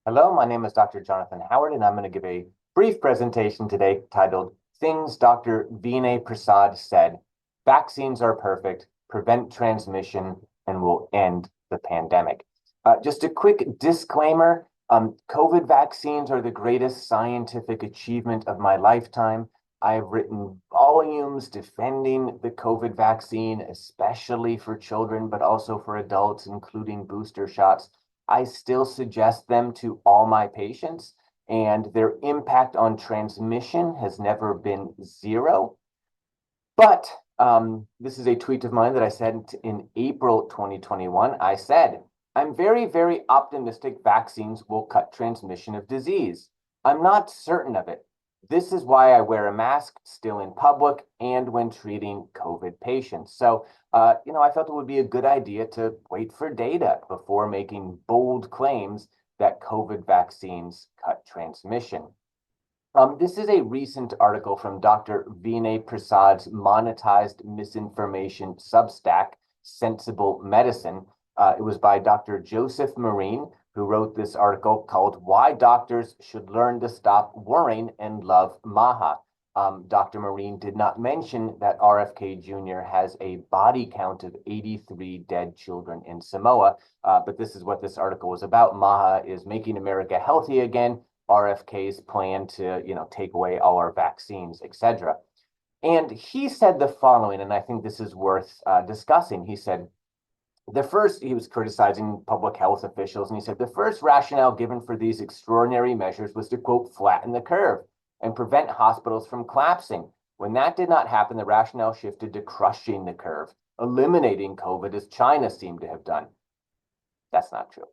Hello, my name is Dr. Jonathan Howard, and I'm going to give a brief presentation today titled Things Dr. Vinay Prasad Said. Vaccines are perfect, prevent transmission, and will end the pandemic. Just a quick disclaimer, COVID vaccines are the greatest scientific achievement of my lifetime. I've written volumes defending the COVID vaccine, especially for children, but also for adults, including booster shots. I still suggest them to all my patients, and their impact on transmission has never been zero. But this is a tweet of mine that I sent in April 2021. I said, I'm very, very optimistic vaccines will cut transmission of disease. I'm not certain of it. This is why I wear a mask still in public and when treating COVID patients. So, I felt it would be a good idea to wait for data before making bold claims that COVID vaccines cut transmission. This is a recent article from Dr. Vinay Prasad's monetized misinformation Substack, Sensible Medicine. It was by Dr. Joseph Marine, who wrote this article called Why Doctors Should Learn to Stop Worrying and Love Maha. Dr. Marine did not mention that RFK Jr. has a body count of 83 dead children in Samoa, but this is what this article was about. Maha is making America healthy again. RFK's plan to, take away all our vaccines, etc. And he said the following, and I think this is worth discussing. He said, he was criticizing public health officials, and he said the first rationale given for these extraordinary measures was to, quote, flatten the curve and prevent hospitals from collapsing. When that did not happen, the rationale shifted to crushing the curve, eliminating COVID as China seemed to have done. That's not true.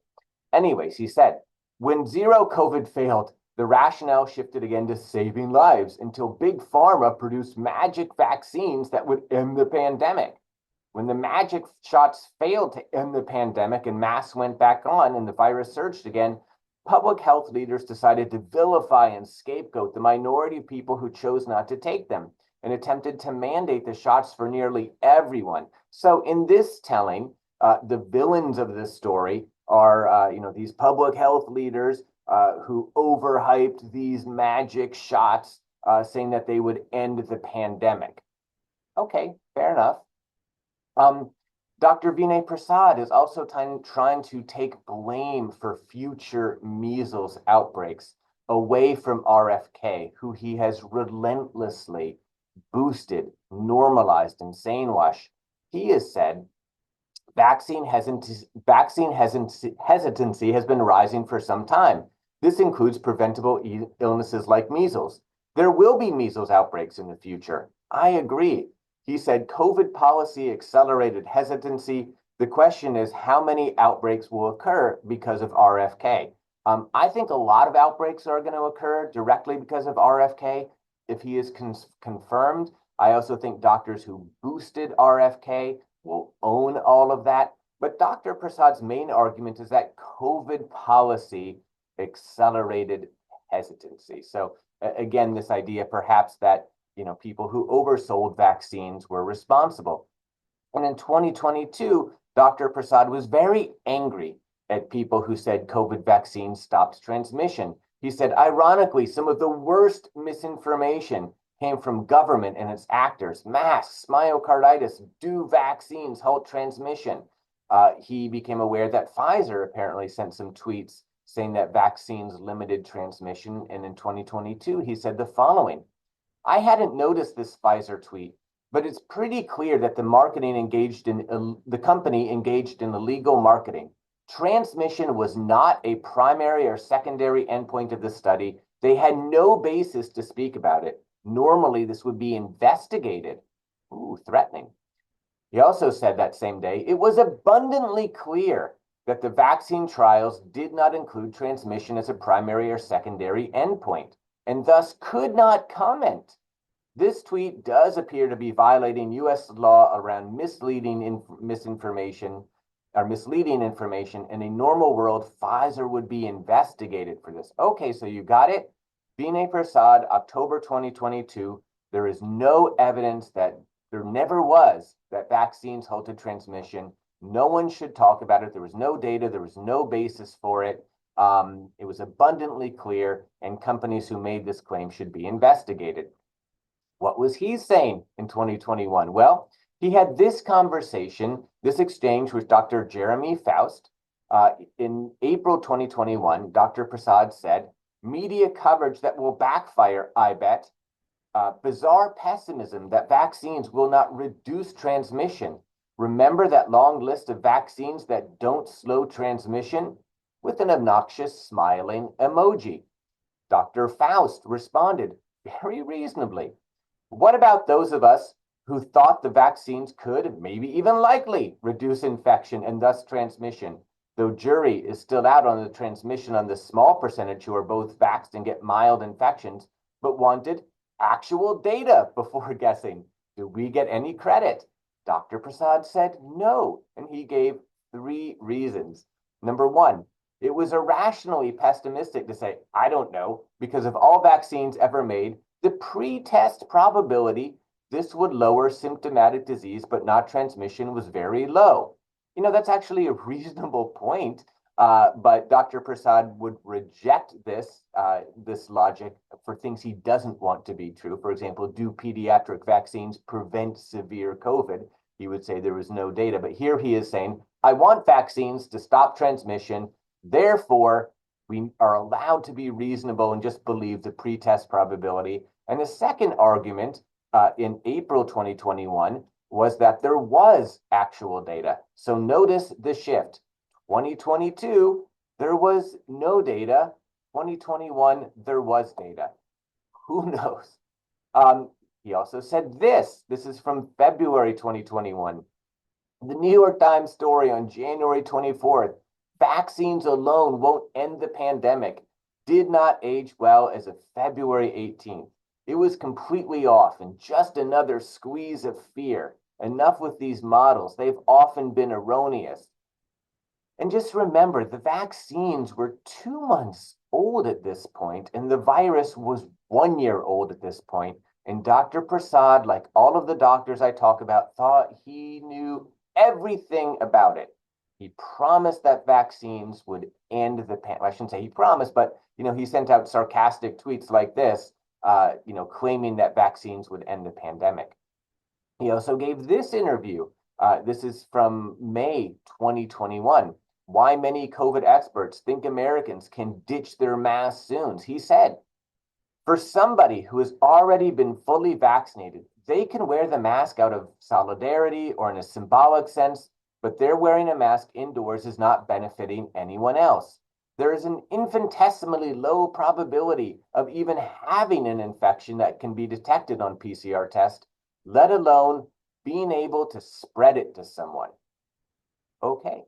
Anyways, he said, when zero COVID failed, the rationale shifted again to saving lives until Big Pharma produced magic vaccines that would end the pandemic. When the magic shots failed to end the pandemic and masks went back on and the virus surged again, public health leaders decided to vilify and scapegoat the minority of people who chose not to take them and attempted to mandate the shots for nearly everyone. So in this telling, the villains of this story are, these public health leaders who overhyped these magic shots, saying that they would end the pandemic. Okay, fair enough. Dr. Vinay Prasad is also trying to take blame for future measles outbreaks away from RFK, who he has relentlessly boosted, normalized, and sane washed. He has said vaccine hesitancy has been rising for some time. This includes preventable illnesses like measles. There will be measles outbreaks in the future. I agree. He said COVID policy accelerated hesitancy. The question is how many outbreaks will occur because of RFK? I think a lot of outbreaks are going to occur directly because of RFK if he is confirmed. I also think doctors who boosted RFK will own all of that. But Dr. Prasad's main argument is that COVID policy accelerated hesitancy. So again, this idea perhaps that people who oversold vaccines were responsible. And in 2022, Dr. Prasad was very angry at people who said COVID vaccines stopped transmission. He said, ironically, some of the worst misinformation came from government and its actors. Masks, myocarditis, do vaccines halt transmission? He became aware that Pfizer apparently sent some tweets saying that vaccines limited transmission. And in 2022, he said the following, I hadn't noticed this Pfizer tweet, but it's pretty clear that the company engaged in illegal marketing. Transmission was not a primary or secondary endpoint of the study. They had no basis to speak about it. Normally, this would be investigated. Ooh, threatening. He also said that same day, it was abundantly clear that the vaccine trials did not include transmission as a primary or secondary endpoint, and thus could not comment. This tweet does appear to be violating U.S. law around misleading misinformation or misleading information. In a normal world, Pfizer would be investigated for this. Okay, so you got it. Vinay Prasad, October 2022. There is no evidence that there never was that vaccines halted transmission. No one should talk about it. There was no data. There was no basis for it. It was abundantly clear, and companies who made this claim should be investigated. What was he saying in 2021? Well, he had this conversation, this exchange with Dr. Jeremy Faust. In April 2021, Dr. Prasad said, media coverage that will backfire, I bet. Bizarre pessimism that vaccines will not reduce transmission. Remember that long list of vaccines that don't slow transmission? With an obnoxious smiling emoji. Dr. Faust responded very reasonably. What about those of us who thought the vaccines could, maybe even likely, reduce infection and thus transmission? Though jury is still out on the transmission on the small percentage who are both vaxxed and get mild infections, but wanted actual data before guessing. Do we get any credit? Dr. Prasad said no, and he gave 3 reasons. Number 1, it was irrationally pessimistic to say, I don't know, because of all vaccines ever made, the pre-test probability this would lower symptomatic disease but not transmission was very low. That's actually a reasonable point, but Dr. Prasad would reject this logic for things he doesn't want to be true. For example, do pediatric vaccines prevent severe COVID? He would say there was no data, but here he is saying, I want vaccines to stop transmission. Therefore, we are allowed to be reasonable and just believe the pre-test probability. And the second argument in April 2021 was that there was actual data. So notice the shift. 2022, there was no data. 2021, there was data. Who knows? He also said this. This is from February 2021. The New York Times story on January 24th. Vaccines alone won't end the pandemic. Did not age well as of February 18th. It was completely off and just another squeeze of fear. Enough with these models. They've often been erroneous. And just remember, the vaccines were 2 months old at this point, and the virus was 1 year old at this point. And Dr. Prasad, like all of the doctors I talk about, thought he knew everything about it. He promised that vaccines would end the pandemic. I shouldn't say he promised, but he sent out sarcastic tweets like this, claiming that vaccines would end the pandemic. He also gave this interview. This is from May 2021. Why many COVID experts think Americans can ditch their masks soon. He said, for somebody who has already been fully vaccinated, they can wear the mask out of solidarity or in a symbolic sense, but their wearing a mask indoors is not benefiting anyone else. There is an infinitesimally low probability of even having an infection that can be detected on PCR test, let alone being able to spread it to someone. Okay.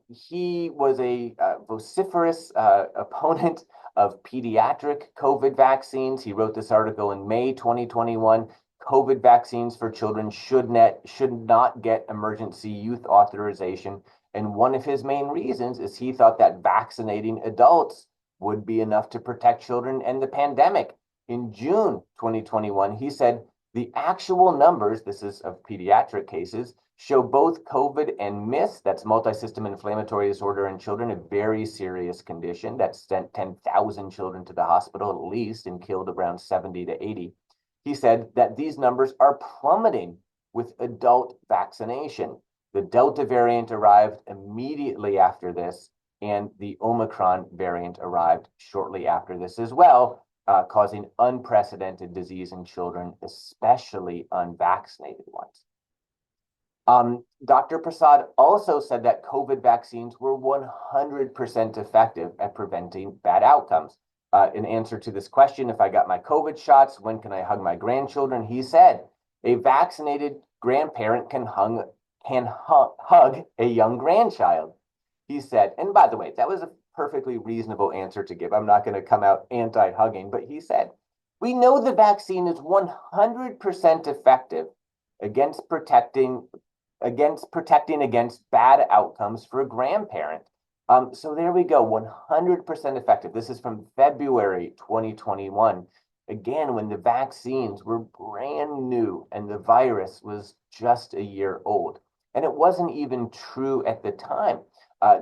He was a vociferous opponent of pediatric COVID vaccines. He wrote this article in May 2021. COVID vaccines for children should not get emergency youth authorization. And one of his main reasons is he thought that vaccinating adults would be enough to protect children and the pandemic. In June 2021, he said, the actual numbers, this is of pediatric cases, show both COVID and MIS, that's multisystem inflammatory disorder in children, a very serious condition that sent 10,000 children to the hospital at least and killed around 70 to 80. He said that these numbers are plummeting with adult vaccination. The Delta variant arrived immediately after this, and the Omicron variant arrived shortly after this as well, causing unprecedented disease in children, especially unvaccinated ones. Dr. Prasad also said that COVID vaccines were 100% effective at preventing bad outcomes. In answer to this question, if I got my COVID shots, when can I hug my grandchildren? He said, a vaccinated grandparent can hug a young grandchild. He said, and by the way, that was a perfectly reasonable answer to give. I'm not going to come out anti-hugging, but he said, we know the vaccine is 100% effective against protecting against bad outcomes for a grandparent. So there we go, 100% effective. This is from February 2021. Again, when the vaccines were brand new and the virus was just a year old. And it wasn't even true at the time.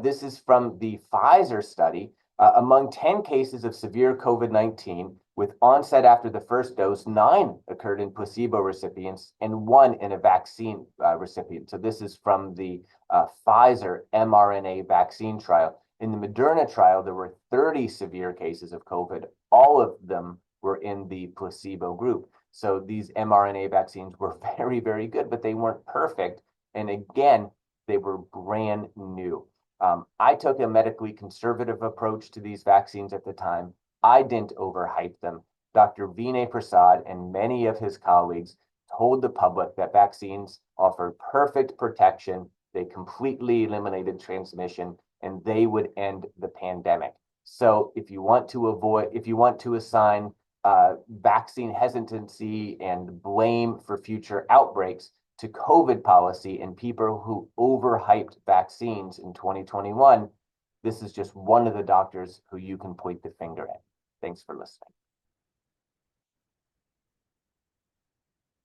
This is from the Pfizer study. Among 10 cases of severe COVID-19 with onset after the first dose, 9 occurred in placebo recipients and 1 in a vaccine recipient. So this is from the Pfizer mRNA vaccine trial. In the Moderna trial, there were 30 severe cases of COVID. All of them were in the placebo group. So these mRNA vaccines were very, very good, but they weren't perfect. And again, they were brand new. I took a medically conservative approach to these vaccines at the time. I didn't overhype them. Dr. Vinay Prasad and many of his colleagues told the public that vaccines offer perfect protection. They completely eliminated transmission and they would end the pandemic. So if you want to assign vaccine hesitancy and blame for future outbreaks to COVID policy and people who overhyped vaccines in 2021, this is just one of the doctors who you can point the finger at. Thanks for listening.